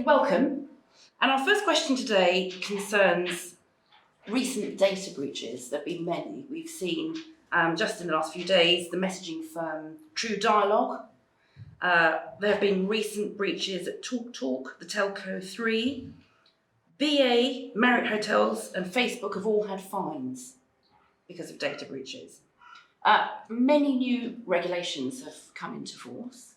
and welcome. And our first question today concerns recent data breaches. There have been many. We've seen just in the last few days the messaging firm True Dialogue. There have been recent breaches at TalkTalk, the Telco 3, BA, Marriott Hotels and Facebook have all had fines because of data breaches. Many new regulations have come into force.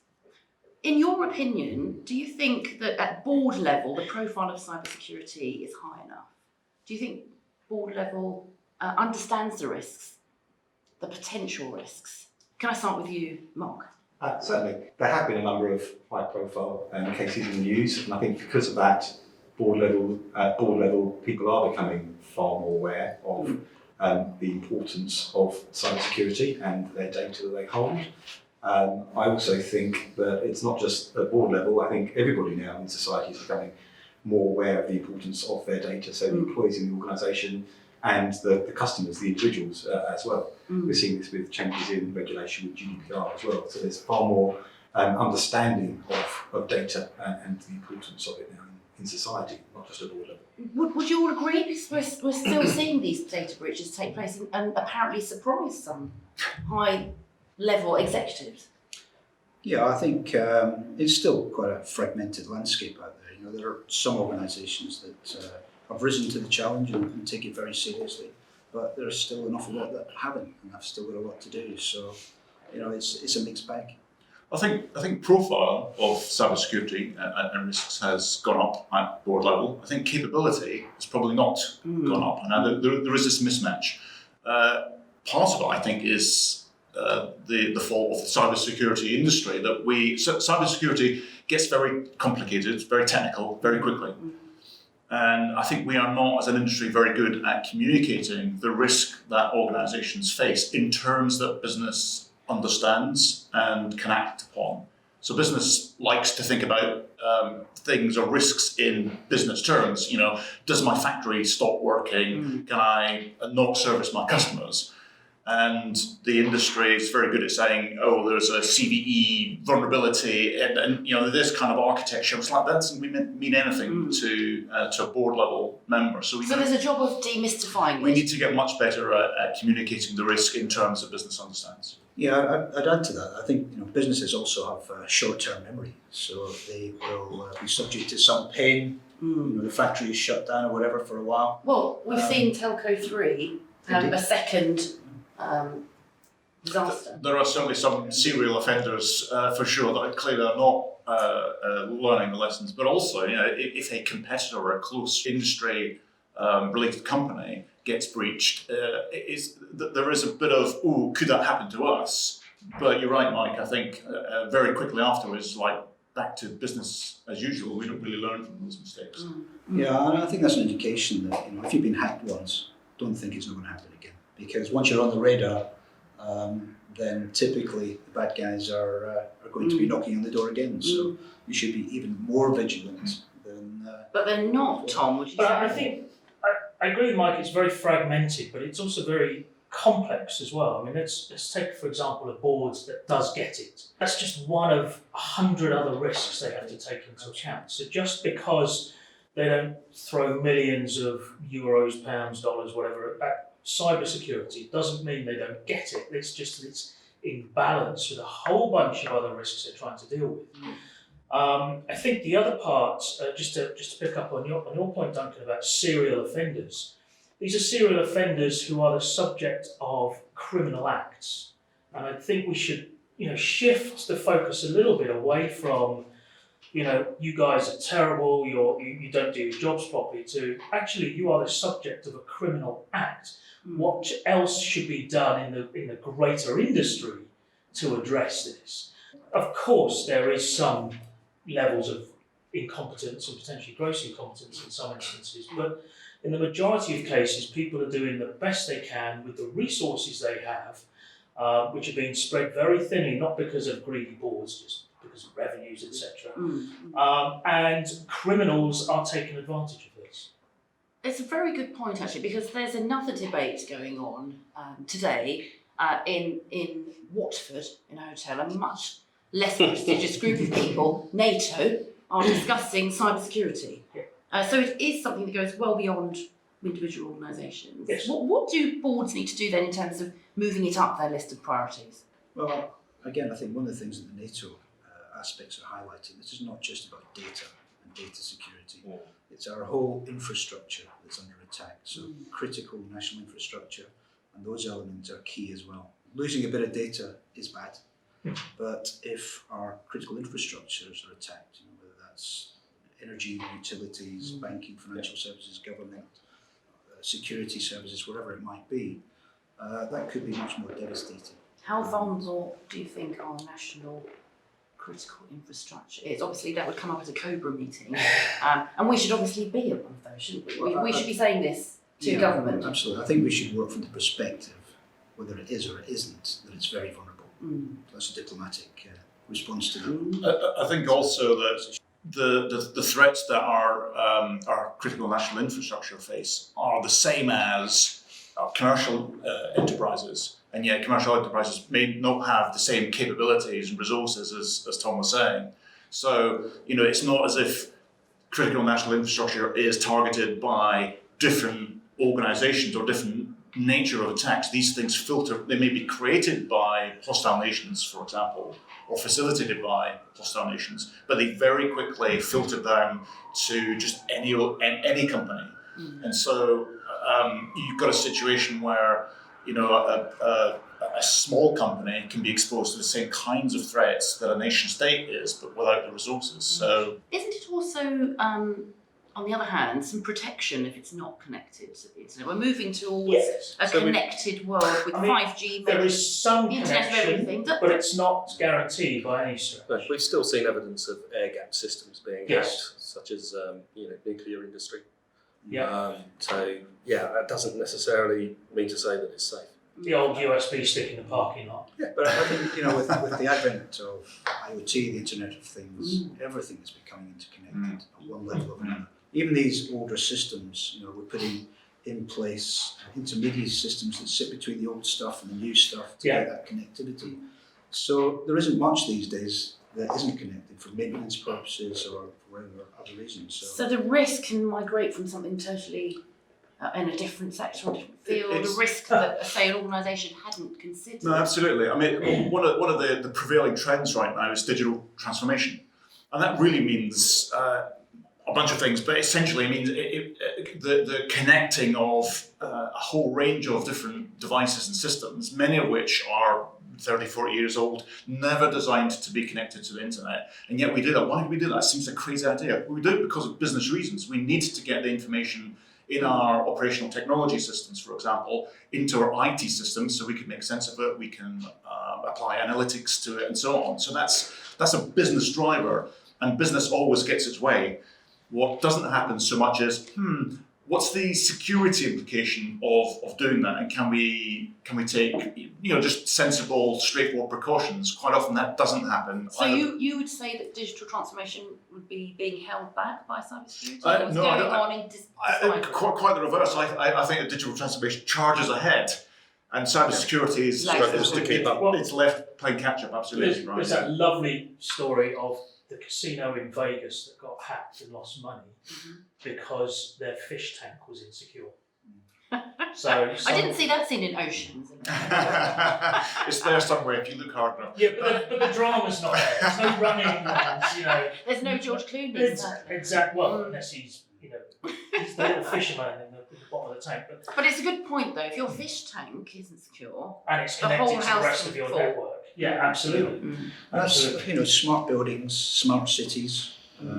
In your opinion, do you think that at board level, the profile of cybersecurity is high enough? Do you think board level understands the risks, the potential risks? Can I start with you, Mark? Certainly. There have been a number of high-profile cases in the news, and I think because of that, board level people are becoming far more aware of the importance of cybersecurity and their data that they hold. I also think that it's not just at board level. I think everybody now in society is becoming more aware of the importance of their data, so the employees in the organisation and the customers, the individuals as well. We're seeing this with changes in regulation with GDPR as well, so there's far more understanding of data and the importance of it now in society, not just at board level. Would you all agree? Because we're still seeing these data breaches take place and apparently surprise some high-level executives. Yeah, I think it's still quite a fragmented landscape out there. You know, there are some organisations that have risen to the challenge and take it very seriously, but there's still an awful lot that haven't, and have still got a lot to do. So, you know, it's a mixed bag. I think profile of cybersecurity and risks has gone up at board level. I think capability has probably not gone up. Now there is this mismatch. Part of it, I think, is the fault of the cybersecurity industry. That cybersecurity gets very complicated, very technical, very quickly. And I think we are not, as an industry, very good at communicating the risk that organisations face in terms that business understands and can act upon. So business likes to think about things or risks in business terms. You know, does my factory stop working? Can I not service my customers? And the industry is very good at saying, oh, there's a CVE vulnerability and you know, this kind of architecture. It's like that doesn't mean anything to a board level member. So there's a job of demystifying we this. need to get much better at communicating the risk in terms that business understands. Yeah, I'd add to that. I think, you know, businesses also have short-term memory, so they will be subject to some pain. You know, the factory is shut down or whatever for a while. Well, we've seen Telco 3 have a second disaster. There are certainly some serial offenders for sure that clearly are not learning the lessons, but also, you know, if a competitor or a close industry related company gets breached, there is a bit of, ooh, could that happen to us? But you're right, Mike, I think very quickly afterwards, like back to business as usual, we don't really learn from those mistakes. Yeah, and I think that's an indication that, you know, if you've been hacked once, don't think it's not going to happen again. Because once you're on the radar, then typically the bad guys are going to be knocking on the door again. So you should be even more vigilant than... But they're not, Tom, would you say? I think, I agree with Mike, it's very fragmented, but it's also very complex as well. I mean, let's take, for example, a board that does get it. That's just one of 100 other risks they have to take into account. So just because they don't throw millions of euros, pounds, dollars, whatever, at cybersecurity doesn't mean they don't get it. It's just that it's in balance with a whole bunch of other risks they're trying to deal with. I think the other part, just to pick up on your point, Duncan, about serial offenders. These are serial offenders who are the subject of criminal acts, and I think we should, you know, shift the focus a little bit away from, you know, you guys are terrible, you don't do your jobs properly, to actually you are the subject of a criminal act. What else should be done in the greater industry to address this? Of course, there is some levels of incompetence and potentially gross incompetence in some instances, but in the majority of cases, people are doing the best they can with the resources they have, which are being spread very thinly, not because of greedy boards, just because of revenues, etc. And criminals are taking advantage of this. It's a very good point, actually, because there's another debate going on today in Watford, in a hotel, a much less prestigious group of people, NATO, are discussing cybersecurity. Yeah. So it is something that goes well beyond individual organisations. Yes. What do boards need to do then in terms of moving it up their list of priorities? Well, again, I think one of the things that the NATO aspects are highlighting, this is not just about data and data security. Yeah. It's our whole infrastructure that's under attack. So critical national infrastructure, and those elements are key as well. Losing a bit of data is bad, but if our critical infrastructures are attacked, whether that's energy, utilities, banking, financial services, government, security services, whatever it might be, that could be much more devastating. How vulnerable do you think our national critical infrastructure is? Obviously, that would come up at a COBRA meeting, and we should obviously be at one of those, shouldn't we? We should be saying this to government. Absolutely. I think we should work from the perspective, whether it is or it isn't, that it's very vulnerable. That's a diplomatic response to that. I think also that the threats that our critical national infrastructure face are the same as commercial enterprises. And yet commercial enterprises may not have the same capabilities and resources as Thom was saying. So, it's not as if critical national infrastructure is targeted by different organizations or different nature of attacks. These things filter, they may be created by hostile nations, for example, or facilitated by hostile nations, but they very quickly filter down to just any company. And so you've got a situation where a small company can be exposed to the same kinds of threats that a nation state is, but without the resources. So, isn't it also, on the other hand, some protection if it's not connected to the internet? We're moving towards a connected world with 5G. There is some Internet of everything, connection, but it's not guaranteed by any stretch. No, we've still seen evidence of air-gapped systems being hacked, such as nuclear industry. So that doesn't necessarily mean to say that it's safe. The old USB stick in the parking lot. Yeah, but I think with the advent of IoT, the Internet of Things, everything is becoming interconnected at one level or another. Even these older systems, we're putting in place intermediate systems that sit between the old stuff and the new stuff to get that connectivity. So there isn't much these days that isn't connected for maintenance purposes or for other reasons. So the risk can migrate from something totally in a different sector or different field, the risk that, say, an organisation hadn't considered. No, absolutely. I mean, one of the prevailing trends right now is digital transformation. And that really means a bunch of things, but essentially it means the connecting of a whole range of different devices and systems, many of which are 30, 40 years old, never designed to be connected to the internet. And yet we do that. Why did we do that? It seems a crazy idea. We do it because of business reasons. We need to get the information in our operational technology systems, for example, into our IT systems so we can make sense of it, we can apply analytics to it and so on. So that's a business driver, and business always gets its way. What doesn't happen so much is, what's the security implication of doing that, and can we take just sensible, straightforward precautions? Quite often that doesn't happen. So you would say that digital transformation would be being held back by cybersecurity? Quite the reverse. I think that digital transformation charges ahead, and cybersecurity is to keep up. It's left playing catch up. Absolutely right. There's that lovely story of the casino in Vegas that got hacked and lost money because their fish tank was insecure. So I didn't see that scene in Oceans. It's there somewhere if you look hard enough. Yeah, but the drama's not there. There's no running and There's no George Clooney. Exactly. Well, unless he's he's the little fisherman in the bottom of the tank. But it's a good point though. If your fish tank isn't secure, and it's the connected whole to the house rest of will your fall. network. Yeah, absolutely. And that's, smart buildings, smart cities,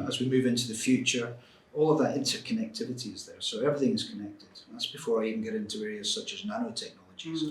as we move into the future, all of that interconnectivity is there. So everything is connected. That's before I even get into areas such as nanotechnologies.